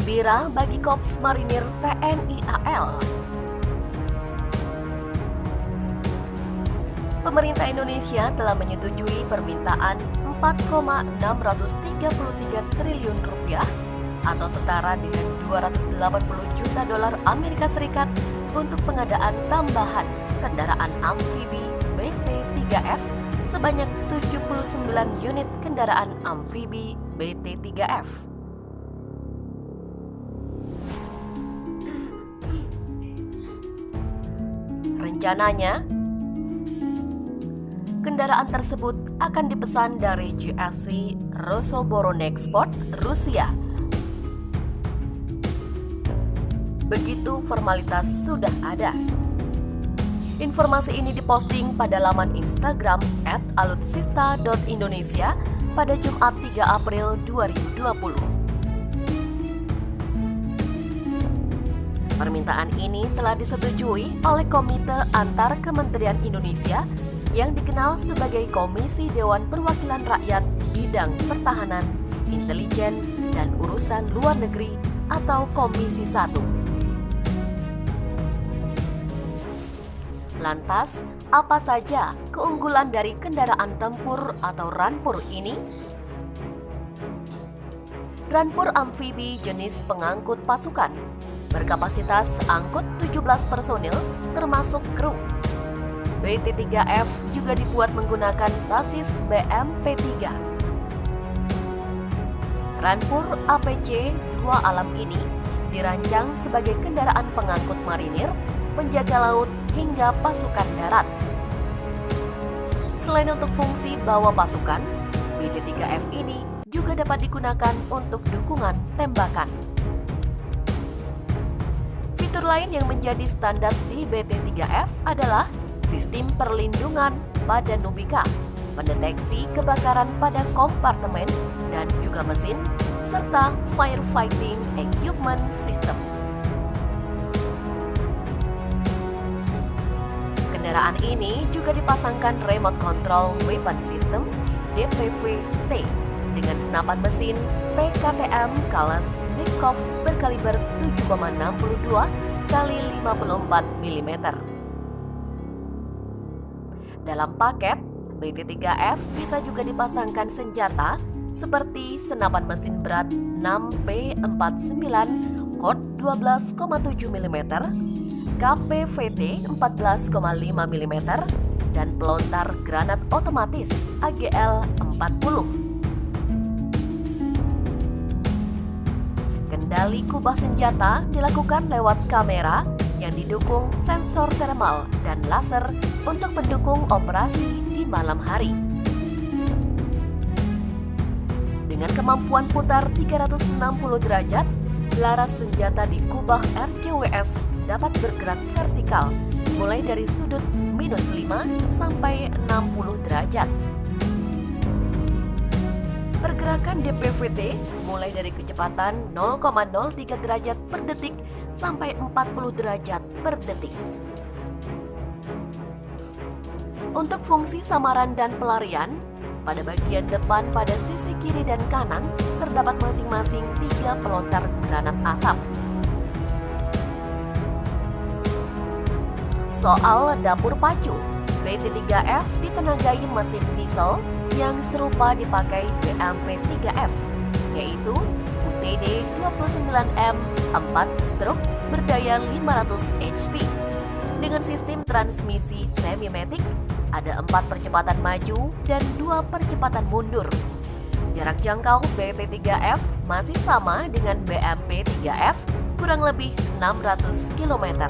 gembira bagi Korps Marinir TNI AL. Pemerintah Indonesia telah menyetujui permintaan 4,633 triliun rupiah atau setara dengan 280 juta dolar Amerika Serikat untuk pengadaan tambahan kendaraan amfibi BT-3F sebanyak 79 unit kendaraan amfibi BT-3F. Rencananya, kendaraan tersebut akan dipesan dari GSC Rosoboronexport, Rusia. Begitu formalitas sudah ada. Informasi ini diposting pada laman Instagram @alutsista.indonesia pada Jumat 3 April 2020. Permintaan ini telah disetujui oleh Komite Antar Kementerian Indonesia yang dikenal sebagai Komisi Dewan Perwakilan Rakyat Bidang Pertahanan, Intelijen, dan Urusan Luar Negeri atau Komisi 1. Lantas, apa saja keunggulan dari kendaraan tempur atau Ranpur ini? Ranpur amfibi jenis pengangkut pasukan, berkapasitas angkut 17 personil termasuk kru. BT-3F juga dibuat menggunakan sasis BMP-3. Ranpur APC 2 Alam ini dirancang sebagai kendaraan pengangkut marinir, penjaga laut, hingga pasukan darat. Selain untuk fungsi bawa pasukan, BT-3F ini juga dapat digunakan untuk dukungan tembakan. Fitur lain yang menjadi standar di BT-3F adalah sistem perlindungan pada Nubika, pendeteksi kebakaran pada kompartemen dan juga mesin, serta firefighting equipment system. Kendaraan ini juga dipasangkan remote control weapon system DPV-T dengan senapan mesin PKTM Kalashnikov berkaliber 7,62 x 54 mm. Dalam paket, BT-3F bisa juga dipasangkan senjata seperti senapan mesin berat 6P49 Kord 12,7 mm, KPVT 14,5 mm, dan pelontar granat otomatis AGL 40. Kendali kubah senjata dilakukan lewat kamera yang didukung sensor thermal dan laser untuk mendukung operasi di malam hari. Dengan kemampuan putar 360 derajat, laras senjata di kubah RCWS dapat bergerak vertikal mulai dari sudut -5 sampai 60 derajat. Pergerakan DPVT mulai dari kecepatan 0,03 derajat per detik sampai 40 derajat per detik. Untuk fungsi samaran dan pelarian, pada bagian depan pada sisi kiri dan kanan terdapat masing-masing 3 pelontar granat asap. Soal dapur pacu, BT-3F ditenagai mesin diesel yang serupa dipakai BMP-3F, yaitu UTD 29M 4-stroke berdaya 500 HP. Dengan sistem transmisi semi-matic, ada 4 percepatan maju dan 2 percepatan mundur. Jarak jangkau BT-3F masih sama dengan BMP-3F, kurang lebih 600 km.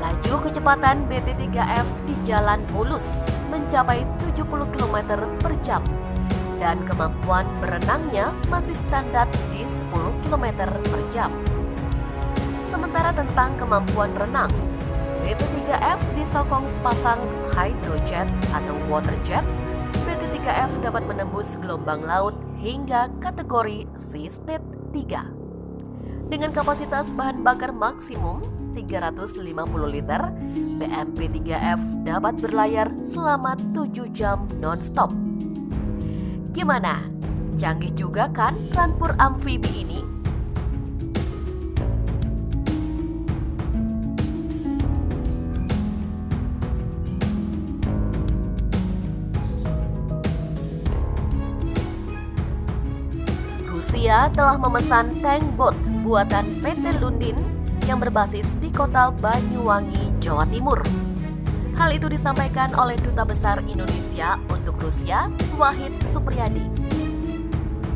Laju kecepatan BT-3F di jalan mulus mencapai 70 km per jam dan kemampuan berenangnya masih standar di 10 km per jam. Sementara tentang kemampuan renang, BT-3F disokong sepasang hydrojet atau waterjet. BT-3F dapat menembus gelombang laut hingga kategori Sea State 3. Dengan kapasitas bahan bakar maksimum 350 liter, BMP-3F dapat berlayar selama 7 jam non-stop. Gimana? Canggih juga kan rampur amfibi ini? Rusia telah memesan tank bot buatan PT Lundin yang berbasis di kota Banyuwangi, Jawa Timur. Hal itu disampaikan oleh Duta Besar Indonesia untuk Rusia, Wahid Supriyadi.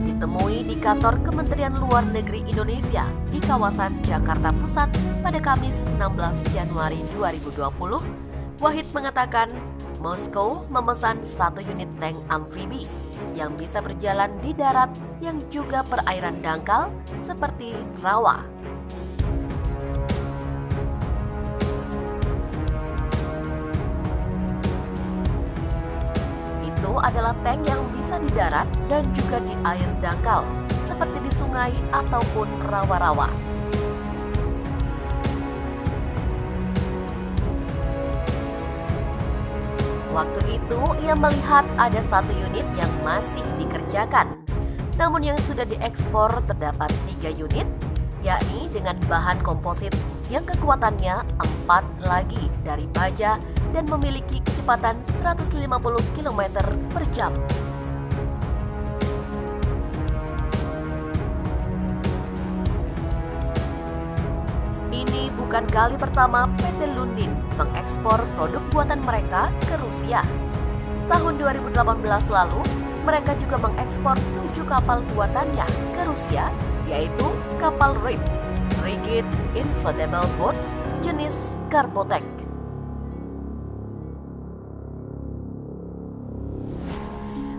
Ditemui di kantor Kementerian Luar Negeri Indonesia di kawasan Jakarta Pusat pada Kamis 16 Januari 2020, Wahid mengatakan Moskow memesan 1 unit tank amfibi yang bisa berjalan di darat yang juga perairan dangkal seperti rawa. Itu adalah tank yang bisa di darat dan juga di air dangkal, seperti di sungai ataupun rawa-rawa. Waktu itu ia melihat ada 1 unit yang masih dikerjakan. Namun yang sudah diekspor terdapat 3 unit, yakni dengan bahan komposit yang kekuatannya 4 lagi dari baja dan memiliki kecepatan 150 km per jam. Ini bukan kali pertama PT Lundin mengekspor produk buatan mereka ke Rusia. Tahun 2018 lalu, mereka juga mengekspor 7 kapal buatannya ke Rusia, yaitu kapal RIP, Rigid Inflatable Boat, jenis Carbotek.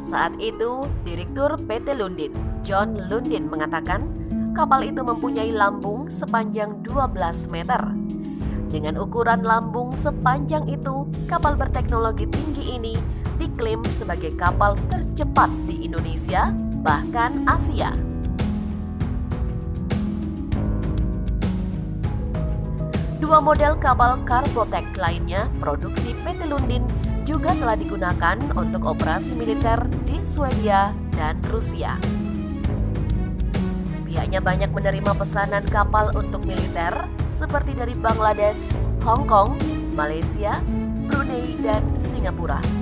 Saat itu, Direktur PT Lundin, John Lundin mengatakan, kapal itu mempunyai lambung sepanjang 12 meter. Dengan ukuran lambung sepanjang itu, kapal berteknologi tinggi ini diklaim sebagai kapal tercepat di Indonesia, bahkan Asia. Dua model kapal Carbotek lainnya produksi PT Lundin juga telah digunakan untuk operasi militer di Swedia dan Rusia. Pihaknya banyak menerima pesanan kapal untuk militer seperti dari Bangladesh, Hong Kong, Malaysia, Brunei, dan Singapura.